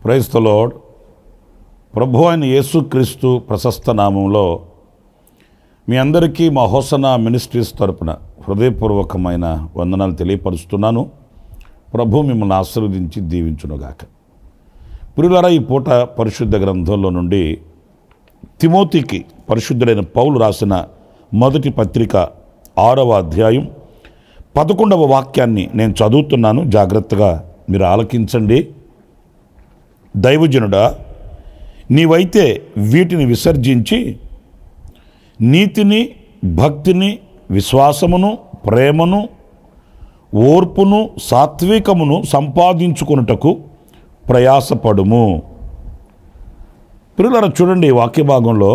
Praise the lord. ప్రభు అయిన యేసుక్రీస్తు ప్రశస్త నామంలో మీ అందరికీ మా హోసనా మినిస్ట్రీస్ తరపున హృదయపూర్వకమైన వందనాలు తెలియపరుస్తున్నాను. ప్రభు మిమ్మల్ని ఆశీర్వదించి దీవించునుగాక. ప్రియులారా, ఈ పూట పరిశుద్ధ గ్రంథంలో నుండి తిమోతికి పరిశుద్ధుడైన పౌలు రాసిన మొదటి పత్రిక 6వ అధ్యాయం 11వ వాక్యాన్ని నేను చదువుతున్నాను. జాగ్రత్తగా మీరు ఆలకించండి. దైవజనుడా, నీవైతే వీటిని విసర్జించి నీతిని, భక్తిని, విశ్వాసమును, ప్రేమను, ఓర్పును, సాత్వికమును సంపాదించుకొనుటకు ప్రయాసపడుము. ప్రియులారా, చూడండి, ఈ వాక్య భాగంలో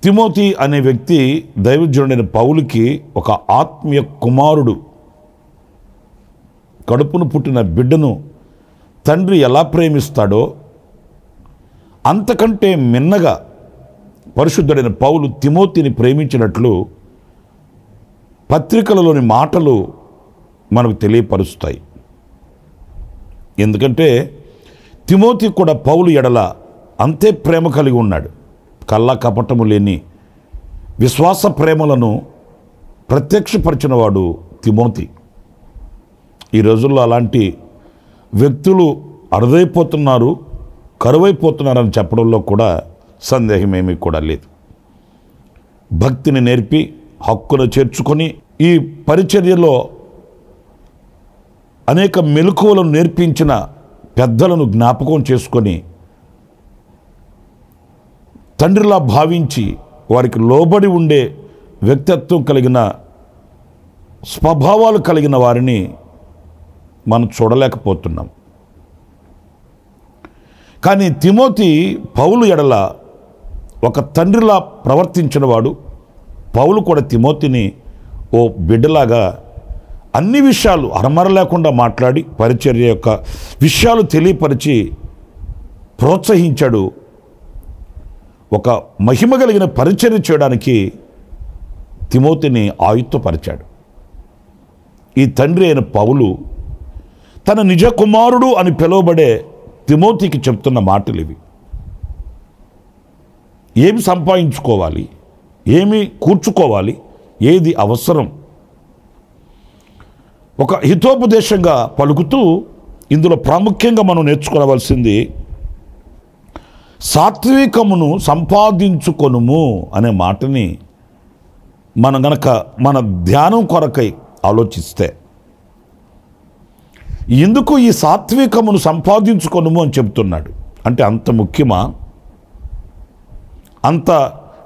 తిమోతి అనే వ్యక్తి దైవజనుడైన పౌలుకి ఒక ఆత్మీయ కుమారుడు. కడుపును పుట్టిన బిడ్డను తండ్రి ఎలా ప్రేమిస్తాడో అంతకంటే మిన్నగా పరిశుద్ధుడైన పౌలు తిమోతిని ప్రేమించినట్లు పత్రికలలోని మాటలు మనకు తెలియపరుస్తాయి. ఎందుకంటే తిమోతి కూడా పౌలు ఎడల అంతే ప్రేమ కలిగి ఉన్నాడు. కల్లా కపటము లేని విశ్వాస ప్రేమలను ప్రత్యక్షపరిచినవాడు తిమోతి. ఈ రోజుల్లో అలాంటి వ్యక్తులు అరుదైపోతున్నారు, కరువైపోతున్నారని చెప్పడంలో కూడా సందేహమేమీ కూడా లేదు. భక్తిని నేర్పి హక్కును చేర్చుకొని ఈ పరిచర్యలో అనేక మెలకువలను నేర్పించిన పెద్దలను జ్ఞాపకం చేసుకొని తండ్రిలా భావించి వారికి లోబడి ఉండే వ్యక్తిత్వం కలిగిన స్వభావాలు కలిగిన వారిని మనం చూడలేకపోతున్నాం. కానీ తిమోతి పౌలు ఎడల ఒక తండ్రిలా ప్రవర్తించిన వాడు. పౌలు కూడా తిమోతిని ఓ బిడ్డలాగా అన్ని విషయాలు అరమర లేకుండా మాట్లాడి పరిచర్య యొక్క విషయాలు తెలియపరిచి ప్రోత్సహించాడు. ఒక మహిమ కలిగిన పరిచర్య చేయడానికి తిమోతిని ఆయుత్తపరిచాడు. ఈ తండ్రి అయిన పౌలు తన నిజ కుమారుడు అని పిలువబడే తిమోతికి చెప్తున్న మాటలు ఇవి. ఏమి సంపాదించుకోవాలి, ఏమి కూర్చుకోవాలి, ఏది అవసరం, ఒక హితోపదేశంగా పలుకుతూ ఇందులో ప్రాముఖ్యంగా మనం నేర్చుకోవలసింది సాత్వికమును సంపాదించుకొనుము అనే మాటని మనం గనక మన ధ్యానం కొరకై ఆలోచిస్తే, ఎందుకు ఈ సాత్వికమును సంపాదించుకొనుము అని చెబుతున్నాడు అంటే అంత ముఖ్యమా, అంత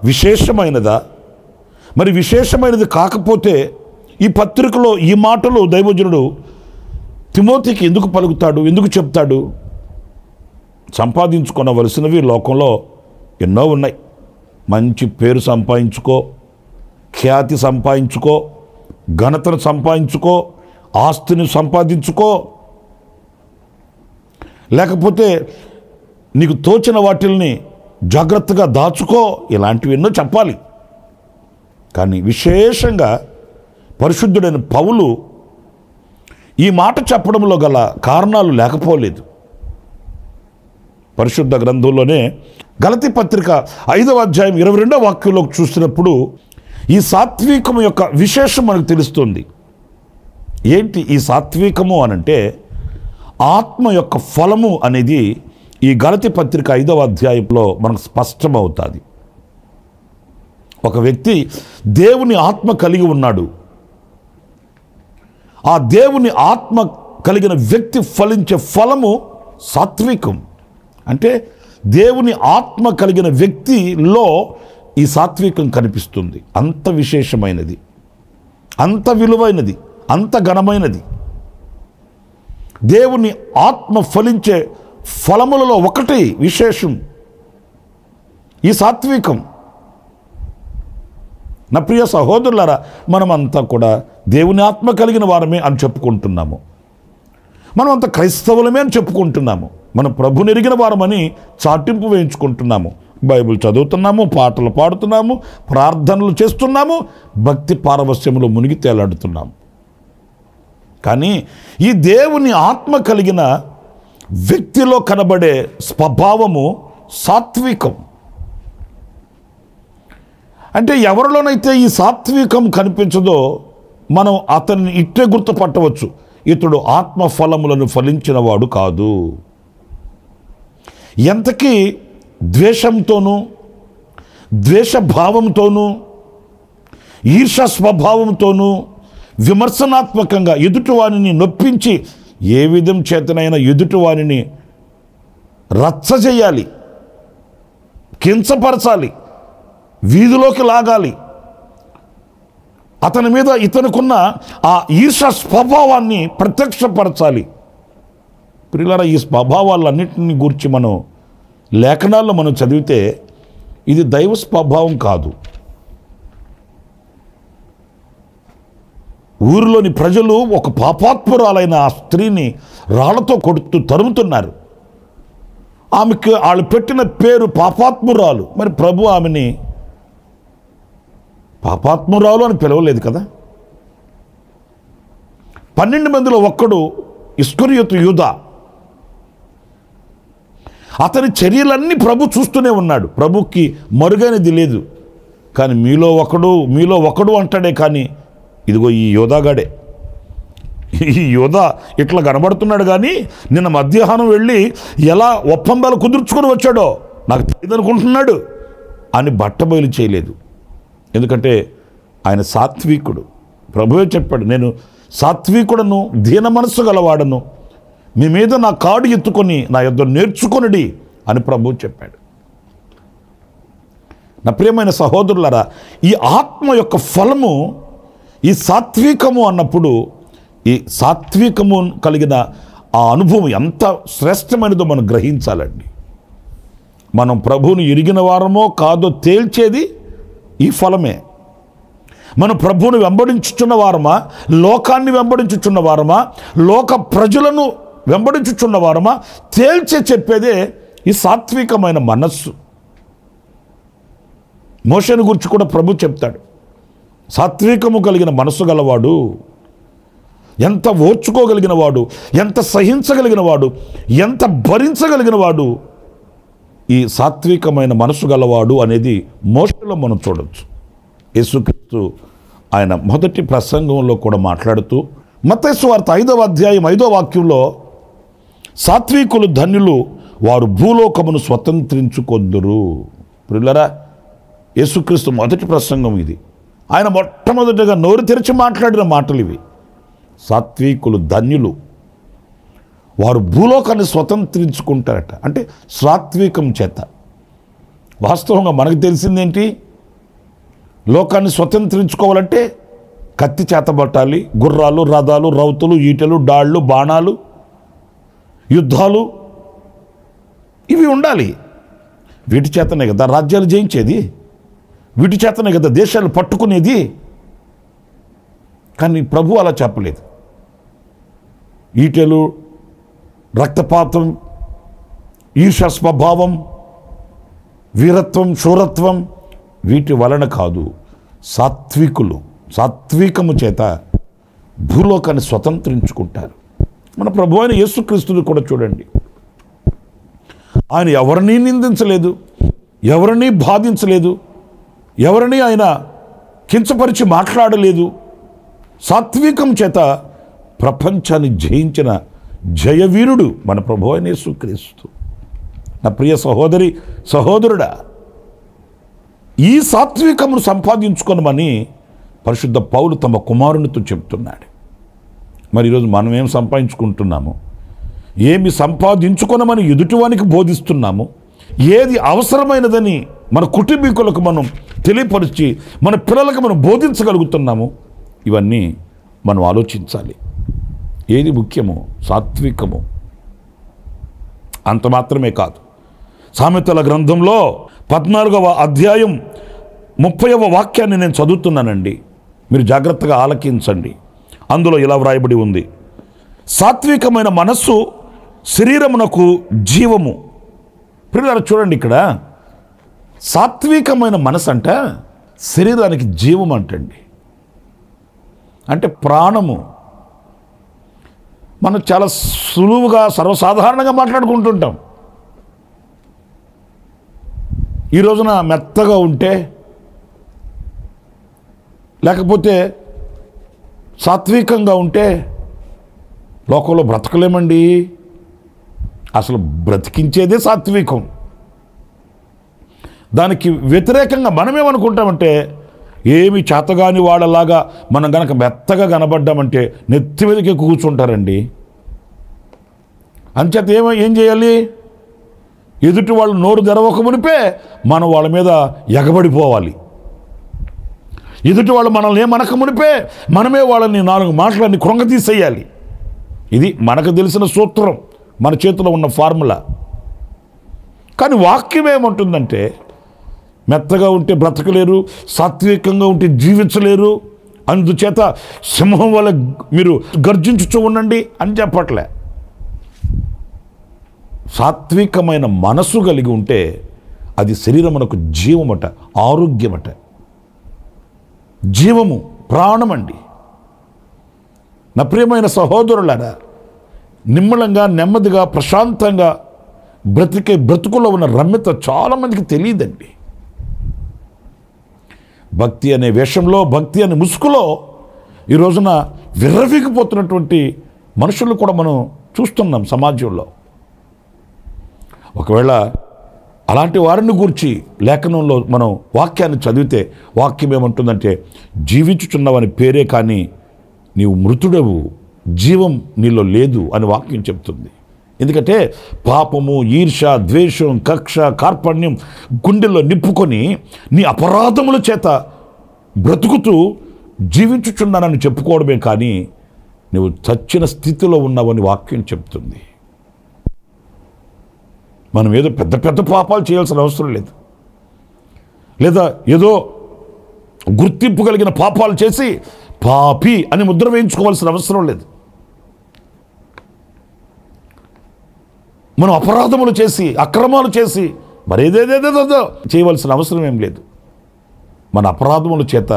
విశేషమైనదా? మరి విశేషమైనది కాకపోతే ఈ పత్రికలో ఈ మాటలు దైవజనుడు తిమోతికి ఎందుకు పలుకుతాడు, ఎందుకు చెప్తాడు? సంపాదించుకొనవలసినవి లోకంలో ఎన్నో ఉన్నాయి. మంచి పేరు సంపాదించుకో, ఖ్యాతి సంపాదించుకో, ఘనతను సంపాదించుకో, ఆస్తిని సంపాదించుకో, లేకపోతే నీకు తోచిన వాటిల్ని జాగ్రత్తగా దాచుకో, ఇలాంటివి ఎన్నో చెప్పాలి. కానీ విశేషంగా పరిశుద్ధుడైన పౌలు ఈ మాట చెప్పడంలో గల కారణాలు లేకపోలేదు. పరిశుద్ధ గ్రంథంలోనే గలతీ పత్రిక 5వ అధ్యాయం 22వ వాక్యంలోకి చూసినప్పుడు ఈ సాత్వికము యొక్క విశేషం మనకు తెలుస్తుంది. ఏంటి ఈ సాత్వికము అనంటే ఆత్మ యొక్క ఫలము అనేది ఈ గలతీ పత్రిక 5వ అధ్యాయంలో మనకు స్పష్టమవుతుంది. ఒక వ్యక్తి దేవుని ఆత్మ కలిగి ఉన్నాడు. ఆ దేవుని ఆత్మ కలిగిన వ్యక్తి ఫలించే ఫలము సాత్వికం. అంటే దేవుని ఆత్మ కలిగిన వ్యక్తిలో ఈ సాత్వికం కనిపిస్తుంది. అంత విశేషమైనది, అంత విలువైనది, అంత ఘనమైనది. దేవుని ఆత్మ ఫలించే ఫలములలో ఒకటి విశేషం ఈ సాత్వికం. నా ప్రియ సహోదరులారా, మనమంతా కూడా దేవుని ఆత్మ కలిగిన వారమే అని చెప్పుకుంటున్నాము. మనం అంత క్రైస్తవులమే అని చెప్పుకుంటున్నాము. మనం ప్రభుని ఎరిగిన వారమని చాటింపు వేయించుకుంటున్నాము. బైబిల్ చదువుతున్నాము, పాటలు పాడుతున్నాము, ప్రార్థనలు చేస్తున్నాము, భక్తి పారవస్యములో మునిగి తేలాడుతున్నాము. కానీ ఈ దేవుని ఆత్మ కలిగిన వ్యక్తిలో కనబడే స్వభావము సాత్వికం. అంటే ఎవరిలోనైతే ఈ సాత్వికం కనిపించదో మనం అతన్ని ఇట్టే గుర్తుపట్టవచ్చు, ఇతడు ఆత్మ ఫలములను ఫలించిన వాడు కాదు. ఎంతకీ ద్వేషంతోనూ, ద్వేషభావంతోనూ, ఈర్ష స్వభావంతోనూ, విమర్శనాత్మకంగా ఎదుటివానిని నొప్పించి ఏ విధం చేతనైనా ఎదుటివానిని రచ్చ చేయాలి, కించపరచాలి, వీధిలోకి లాగాలి, అతని మీద ఇతనుకున్న ఆ ఈర్ష స్వభావాన్ని ప్రత్యక్షపరచాలి. ప్రియులారా, ఈ స్వభావాలన్నింటినీ గురించి మనం లేఖనాల్లో మనం చదివితే ఇది దైవ స్వభావం కాదు. ఊరిలోని ప్రజలు ఒక పాపాత్మురాలైన ఆ స్త్రీని రాళ్లతో కొడుతూ తరుముతున్నారు. ఆమెకు వాళ్ళు పెట్టిన పేరు పాపాత్మురాలు. మరి ప్రభు ఆమెని పాపాత్మురాలు అని పిలవలేదు కదా. 12 మందిలో ఒక్కడు ఇస్కరియోతు యూదా. అతని చర్యలన్నీ ప్రభు చూస్తూనే ఉన్నాడు. ప్రభుకి మరుగైనది లేదు. కానీ మీలో ఒకడు అంటాడే, కానీ ఇదిగో ఈ యోధాగాడే, ఈ యోధా ఇట్లా కనబడుతున్నాడు. కానీ నిన్న మధ్యాహ్నం వెళ్ళి ఎలా ఒప్పందాలు కుదుర్చుకొని వచ్చాడో నాకు తెలియదనుకుంటున్నాడు అని బట్టబయలు చేయలేదు. ఎందుకంటే ఆయన సాత్వికుడు. ప్రభువే చెప్పాడు, నేను సాత్వికుడను, దీన మనస్సు గలవాడను, మీ మీద నా కాడు ఎత్తుకొని నా యొద్ద నేర్చుకొనిడి అని ప్రభువు చెప్పాడు. నా ప్రియమైన సహోదరులారా, ఈ ఆత్మ యొక్క ఫలము ఈ సాత్వికము అన్నప్పుడు, ఈ సాత్వికము కలిగిన ఆ అనుభవం ఎంత శ్రేష్టమైనదో మనం గ్రహించాలండి. మనం ప్రభువుని ఎరిగిన వారమో కాదో తేల్చేది ఈ ఫలమే. మనం ప్రభువుని వెంబడించుచున్న వారమా, లోకాన్ని వెంబడించుచున్న వారమా, లోక ప్రజలను వెంబడించుచున్న వారమా తేల్చే చెప్పేదే ఈ సాత్వికమైన మనస్సు. మోషేను గురించి కూడా ప్రభు చెప్తాడు, సాత్వికము కలిగిన మనస్సు గలవాడు, ఎంత ఓర్చుకోగలిగిన వాడు, ఎంత సహించగలిగిన వాడు, ఎంత భరించగలిగిన వాడు ఈ సాత్వికమైన మనసు గలవాడు అనేది మోషేలో మనం చూడవచ్చు. యేసుక్రీస్తు ఆయన మొదటి ప్రసంగంలో కూడా మాట్లాడుతూ మత్తయి సువార్త 5వ అధ్యాయం 5వ వాక్యంలో సాత్వికులు ధన్యులు, వారు భూలోకమును స్వతంత్రించుకొందురు. ప్రియులారా, యేసుక్రీస్తు మొదటి ప్రసంగం ఇది. ఆయన మొట్టమొదటిగా నోరు తెరిచి మాట్లాడిన మాటలు ఇవి. సాత్వికులు ధన్యులు, వారు భూలోకాన్ని స్వతంత్రించుకుంటారట. అంటే సాత్వికం చేత. వాస్తవంగా మనకు తెలిసిందేంటి? లోకాన్ని స్వతంత్రించుకోవాలంటే కత్తి చేతబట్టాలి, గుర్రాలు, రథాలు, రౌతులు, ఈటెలు, డాళ్ళు, బాణాలు, యుద్ధాలు ఇవి ఉండాలి. వీటి చేతనే కదా రాజ్యాలు జయించేది, వీటి చేతనే కదా దేశాలు పట్టుకునేది. కానీ ప్రభు అలా చెప్పలేదు. ఈటెలు, రక్తపాతం, ఈర్ష స్వభావం, వీరత్వం, శూరత్వం వీటి వలన కాదు. సాత్వికము చేత భూలోకాన్ని స్వతంత్రించుకుంటారు. మన ప్రభు అయిన యేసుక్రీస్తుని కూడా చూడండి. ఆయన ఎవరినీ నిందించలేదు, ఎవరినీ బాధించలేదు, ఎవరినీ ఆయన కించపరిచి మాట్లాడలేదు. సాత్వికం చేత ప్రపంచాన్ని జయించిన జయవీరుడు మన ప్రభు అయిన యేసుక్రీస్తు. నా ప్రియ సహోదరి సహోదరుడా, ఈ సాత్వికమును సంపాదించుకొనమని పరిశుద్ధ పౌలు తమ కుమారునితో చెప్తున్నాడు. మరి ఈరోజు మనం ఏం సంపాదించుకుంటున్నాము? ఏమి సంపాదించుకొనమని ఎదుటివానికి బోధిస్తున్నాము? ఏది అవసరమైనదని మన కుటుంబీకులకు మనం తెలియపరిచి మన పిల్లలకు మనం బోధించగలుగుతున్నాము? ఇవన్నీ మనం ఆలోచించాలి. ఏది ముఖ్యమో సాత్వికము. అంత మాత్రమే కాదు, సామెతల గ్రంథంలో 14వ అధ్యాయం 30వ వాక్యాన్ని నేను చదువుతున్నానండి. మీరు జాగ్రత్తగా ఆలకించండి. అందులో ఇలా వ్రాయబడి ఉంది, సాత్వికమైన మనస్సు శరీరమునకు జీవము. ప్రియులారా చూడండి, ఇక్కడ సాత్వికమైన మనసు అంట శరీరానికి జీవం అంటండి, అంటే ప్రాణము. మనం చాలా సులువుగా సర్వసాధారణంగా మాట్లాడుకుంటుంటాం. ఈ రోజున మెత్తగా ఉంటే, లేకపోతే సాత్వికంగా ఉంటే లోకంలో బ్రతకలేమండి. అసలు బ్రతికించేదే సాత్వికం. దానికి వ్యతిరేకంగా మనమేమనుకుంటామంటే, ఏమి చేతగాని వాళ్ళలాగా మనం గనక మెత్తగా కనబడ్డామంటే నెత్తి మీదకి కూర్చుంటారండి. అంచేత ఏం చేయాలి? ఎదుటి వాళ్ళు నోరు తెరవక మునిపే మనం వాళ్ళ మీద ఎగబడిపోవాలి. ఎదుటి వాళ్ళు మనల్ని ఏమనక మునిపే మనమే వాళ్ళని 4 మాటలన్నీ కృంగతీసేయాలి. ఇది మనకు తెలిసిన సూత్రం, మన చేతిలో ఉన్న ఫార్ములా. కానీ వాక్యం ఏమంటుందంటే, మెత్తగా ఉంటే బ్రతకలేరు, సాత్వికంగా ఉంటే జీవించలేరు, అందుచేత సింహం వల్ల మీరు గర్జించుచూ ఉండండి అని చెప్పట్లే. సాత్వికమైన మనసు కలిగి ఉంటే అది శరీరమునకు జీవమట, ఆరోగ్యమట, జీవము, ప్రాణమండి. నా ప్రియమైన సహోదరులారా, నిమ్మలంగా నెమ్మదిగా ప్రశాంతంగా బ్రతికే బ్రతుకులో ఉన్న రమ్యత చాలామందికి తెలియదండి. భక్తి అనే వేషంలో, భక్తి అనే ముసుగులో ఈ రోజున విర్రవీగిపోతున్నటువంటి మనుషులు కూడా మనం చూస్తున్నాం సమాజంలో. ఒకవేళ అలాంటి వారిని గూర్చి లేఖనంలో మనం వాక్యాన్ని చదివితే వాక్యం ఏమంటుందంటే, జీవించుచున్నవని పేరే కానీ నీవు మృతుడవు, జీవం నీలో లేదు అని వాక్యం చెప్తుంది. ఎందుకంటే పాపము, ఈర్ష, ద్వేషం, కక్ష, కార్పణ్యం గుండెల్లో నింపుకొని నీ అపరాధముల చేత బ్రతుకుతూ జీవించుచున్నానని చెప్పుకోవడమే కానీ నువ్వు చచ్చిన స్థితిలో ఉన్నావని వాక్యం చెప్తుంది. మనం ఏదో పెద్ద పెద్ద పాపాలు చేయాల్సిన అవసరం లేదు, లేదా ఏదో గుర్తింపు కలిగిన పాపాలు చేసి పాపి అని ముద్ర వేయించుకోవాల్సిన అవసరం లేదు. మనం అపరాధములు చేసి, అక్రమాలు చేసి మరేదేదేదేదో చేయవలసిన అవసరం ఏం లేదు. మన అపరాధముల చేత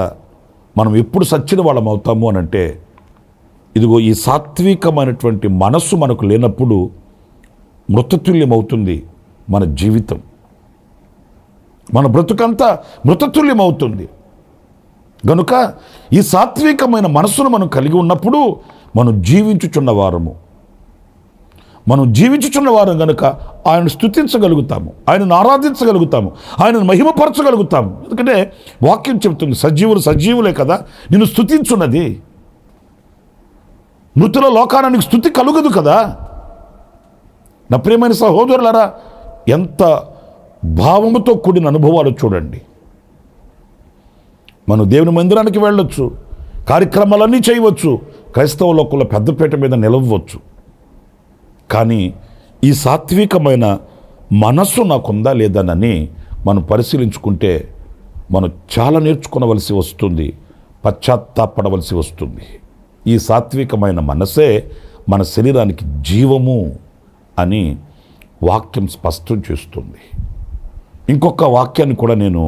మనం ఎప్పుడు సచ్చిన వాళ్ళం అవుతాము అని అంటే, ఇదిగో ఈ సాత్వికమైనటువంటి మనస్సు మనకు లేనప్పుడు మృతతుల్యమవుతుంది మన జీవితం. మన బ్రతుకంతా మృతతుల్యమవుతుంది. గనుక ఈ సాత్వికమైన మనస్సును మనం కలిగి ఉన్నప్పుడు మనం జీవించుచున్న వారం కనుక ఆయనను స్తుతించగలుగుతాము, ఆయనను ఆరాధించగలుగుతాము, ఆయనను మహిమపరచగలుగుతాము. ఎందుకంటే వాక్యం చెబుతుంది, సజీవులే కదా నిన్ను స్తుతించున్నది. మృతుల లోకానికి స్తుతి కలుగదు కదా. నా ప్రియమైన సహోదరులారా, ఎంత భావముతో కూడిన అనుభవాలు చూడండి. మనం దేవుని మందిరానికి వెళ్ళొచ్చు, కార్యక్రమాలన్నీ చేయవచ్చు, క్రైస్తవ లోకంలో పెద్దపేట మీద నిలవచ్చు. కానీ ఈ సాత్వికమైన మనస్సు నాకుందా లేదనని మనం పరిశీలించుకుంటే మనం చాలా నేర్చుకోవలసి వస్తుంది, పశ్చాత్తాపడవలసి వస్తుంది. ఈ సాత్వికమైన మనసే మన శరీరానికి జీవము అని వాక్యం స్పష్టం చేస్తుంది. ఇంకొక వాక్యాన్ని కూడా నేను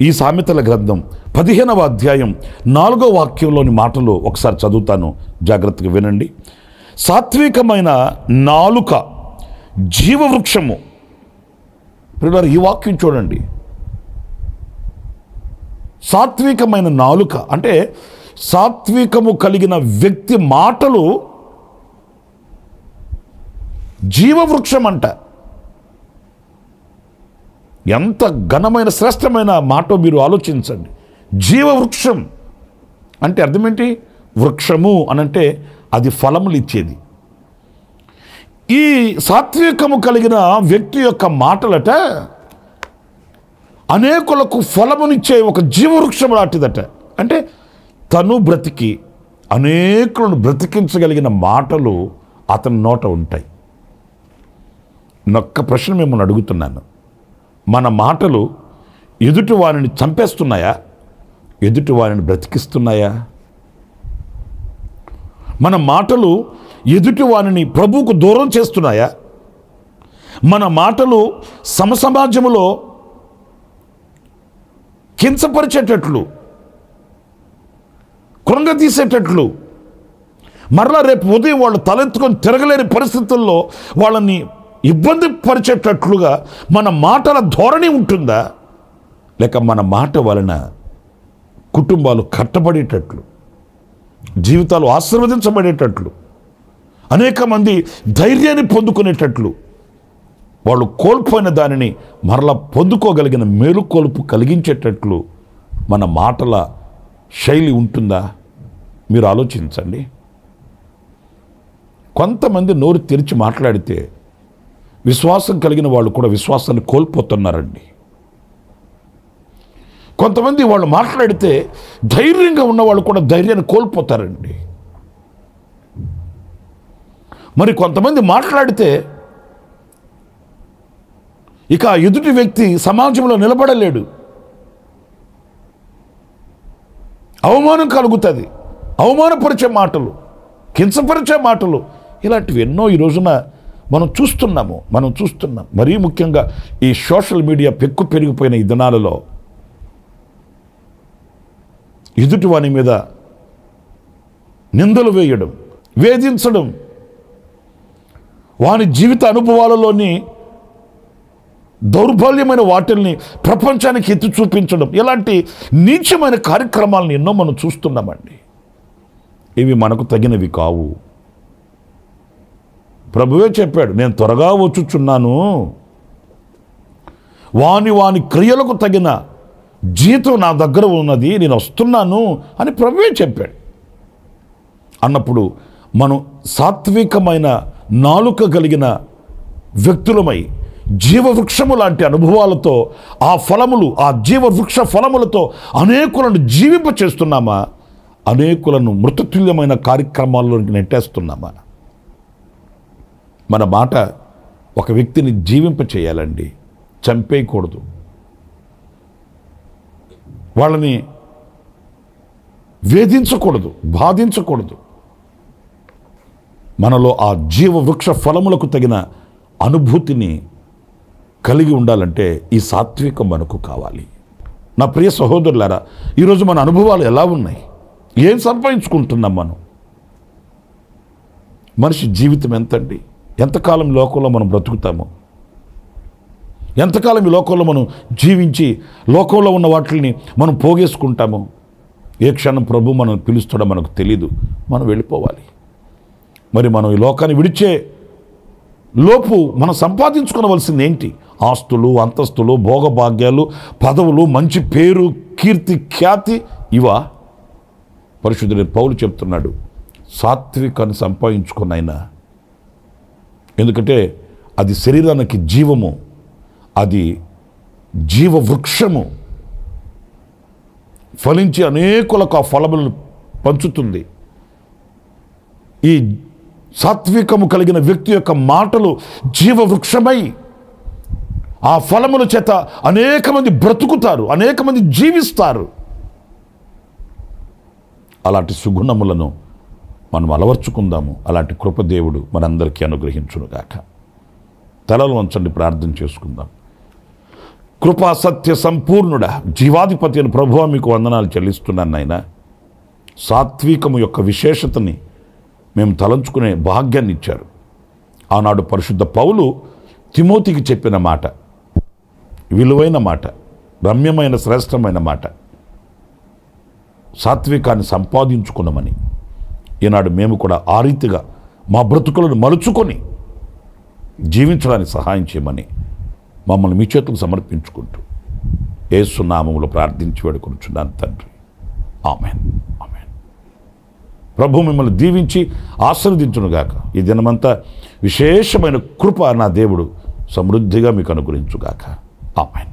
ఈ సామెతల గ్రంథం 15వ అధ్యాయం 4వ వాక్యంలోని మాటలు ఒకసారి చదువుతాను, జాగ్రత్తగా వినండి. సాత్వికమైన నాలుక జీవవృక్షము. ప్రియులారా, ఈ వాక్యం చూడండి. సాత్వికమైన నాలుక అంటే సాత్వికము కలిగిన వ్యక్తి మాటలు జీవవృక్షం అంట. ఎంత ఘనమైన శ్రేష్టమైన మాట మీరు ఆలోచించండి. జీవవృక్షం అంటే అర్థం ఏంటి? వృక్షము అనంటే అది ఫలములు ఇచ్చేది. ఈ సాత్వికము కలిగిన వ్యక్తి యొక్క మాటలట అనేకులకు ఫలమునిచ్చే ఒక జీవవృక్షం లాంటిదట. అంటే తను బ్రతికి అనేకులను బ్రతికించగలిగిన మాటలు అతని నోట ఉంటాయి. నొక్క ప్రశ్న మిమ్మల్ని అడుగుతున్నాను, మన మాటలు ఎదుటి వారిని చంపేస్తున్నాయా, ఎదుటి వారిని బ్రతికిస్తున్నాయా? మన మాటలు ఎదుటి వారిని ప్రభువుకు దూరం చేస్తున్నాయా? మన మాటలు సమసమాజంలో కించపరిచేటట్లు, కృంగతీసేటట్లు, మరలా రేపు ఉదయం వాళ్ళు తలెత్తుకొని తిరగలేని పరిస్థితుల్లో వాళ్ళని ఇబ్బంది పరిచేటట్లుగా మన మాటల ధోరణి ఉంటుందా? లేక మన మాట వలన కుటుంబాలు కట్టబడేటట్లు, జీవితాలు ఆశీర్వదించబడేటట్లు, అనేక మంది ధైర్యాన్ని పొందుకునేటట్లు, వాళ్ళు కోల్పోయిన దానిని మరలా పొందుకోగలిగిన మేలుకొలుపు కలిగించేటట్లు మన మాటల శైలి ఉంటుందా? మీరు ఆలోచించండి. కొంతమంది నోరు తెరిచి మాట్లాడితే విశ్వాసం కలిగిన వాళ్ళు కూడా విశ్వాసాన్ని కోల్పోతున్నారండి. కొంతమంది వాళ్ళు మాట్లాడితే ధైర్యంగా ఉన్నవాళ్ళు కూడా ధైర్యాన్ని కోల్పోతారండి. మరి కొంతమంది మాట్లాడితే ఇక ఎదుటి వ్యక్తి సమాజంలో నిలబడలేడు, అవమానం కలుగుతుంది. అవమానపరిచే మాటలు, కించపరిచే మాటలు, ఇలాంటివి ఎన్నో ఈ రోజున మనం చూస్తున్నాం. మరీ ముఖ్యంగా ఈ సోషల్ మీడియా పెరిగిపోయిన ఈ దినాలలో ఎదుటి వాని మీద నిందలు వేయడం, వేధించడం, వాని జీవిత అనుభవాలలోని దౌర్బల్యమైన వాటిల్ని ప్రపంచానికి ఎత్తి చూపించడం, ఇలాంటి నీచమైన కార్యక్రమాలను ఎన్నో మనం చూస్తున్నామండి. ఇవి మనకు తగినవి కావు. ప్రభువే చెప్పాడు, నేను త్వరగా వచ్చుచున్నాను, వాని క్రియలకు తగిన జీతం నా దగ్గర ఉన్నది, నేను వస్తున్నాను అని ప్రభువే చెప్పాడు. అన్నప్పుడు మనం సాత్వికమైన నాలుక కలిగిన వ్యక్తులమై జీవవృక్షము లాంటి అనుభవాలతో ఆ ఫలములు, ఆ జీవవృక్ష ఫలములతో అనేకులను జీవింప చేస్తున్నామా, అనేకులను మృతతుల్యమైన కార్యక్రమాల్లోకి నెట్టేస్తున్నామా? మన మాట ఒక వ్యక్తిని జీవింప చేయాలండి, చంపేయకూడదు. వాళ్ళని వేధించకూడదు, బాధించకూడదు. మనలో ఆ జీవవృక్ష ఫలములకు తగిన అనుభూతిని కలిగి ఉండాలంటే ఈ సాత్వికం మనకు కావాలి. నా ప్రియ సహోదరులారా, ఈరోజు మన అనుభవాలు ఎలా ఉన్నాయి? ఏం సంపాదించుకుంటున్నాం మనం? మనిషి జీవితం ఎంతండి? ఎంతకాలం ఈ లోకంలో మనం బ్రతుకుతాము? ఎంతకాలం ఈ లోకంలో మనం జీవించి లోకంలో ఉన్న వాటిని మనం పోగేసుకుంటాము? ఏ క్షణం ప్రభు మనం పిలుస్తాడో మనకు తెలీదు, మనం వెళ్ళిపోవాలి. మరి మనం ఈ లోకాన్ని విడిచే లోపు మనం సంపాదించుకోవలసింది ఏంటి? ఆస్తులు, అంతస్తులు, భోగభాగ్యాలు, పదవులు, మంచి పేరు, కీర్తి, ఖ్యాతి, ఇవా? పరిశుద్ధుడైన పౌలు చెప్తున్నాడు, సాత్వికాన్ని సంపాదించుకున్నైనా. ఎందుకంటే అది శరీరానికి జీవము, అది జీవవృక్షము, ఫలించి అనేకులకు ఆ ఫలములను పంచుతుంది. ఈ సాత్వికము కలిగిన వ్యక్తి యొక్క మాటలు జీవవృక్షమై ఆ ఫలముల చేత అనేక మంది బ్రతుకుతారు, అనేక మంది జీవిస్తారు. అలాంటి సుగుణములను మనం అలవర్చుకుందాము. అలాంటి కృపదేవుడు మనందరికీ అనుగ్రహించునుగాక. తలలు వంచండి, ప్రార్థన చేసుకుందాం. కృపా సత్య సంపూర్ణుడా, జీవాధిపతి అని ప్రభువా మీకు వందనాలు చెల్లిస్తున్నాను నాయన. సాత్వికము యొక్క విశేషతని మేము తలంచుకునే భాగ్యాన్ని ఇచ్చారు. ఆనాడు పరిశుద్ధ పౌలు తిమోతికి చెప్పిన మాట విలువైన మాట, రమ్యమైన శ్రేష్టమైన మాట, సాత్వికాన్ని సంపాదించుకున్నామని. ఈనాడు మేము కూడా ఆ రీతిగా మా బ్రతుకులను మలుచుకొని జీవించడానికి సహాయం చేయమని మమ్మల్ని మీ చేతులకు సమర్పించుకుంటూ యేసు నామములో ప్రార్థించి వేడుకొనుచున్నాను తండ్రి. ఆమేన్, ఆమేన్. ప్రభు మిమ్మల్ని దీవించి ఆశీర్వదించునుగాక. ఈ దినమంతా విశేషమైన కృప నా దేవుడు సమృద్ధిగా మీకు అనుగ్రహించుగాక. ఆమేన్.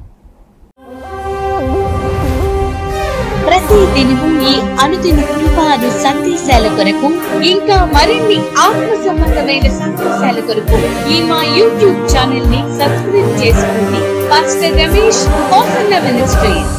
ప్రతి దినము ఈ అనుదిన కృపాను సందేశాల కొరకు ఇంకా మరిన్ని ఆత్మ సంబంధమైన సందేశాల కొరకు ఈ మా యూట్యూబ్ ఛానల్ ని సబ్స్క్రైబ్ చేసుకోండి. Pastor Ramesh, hosanna ministries.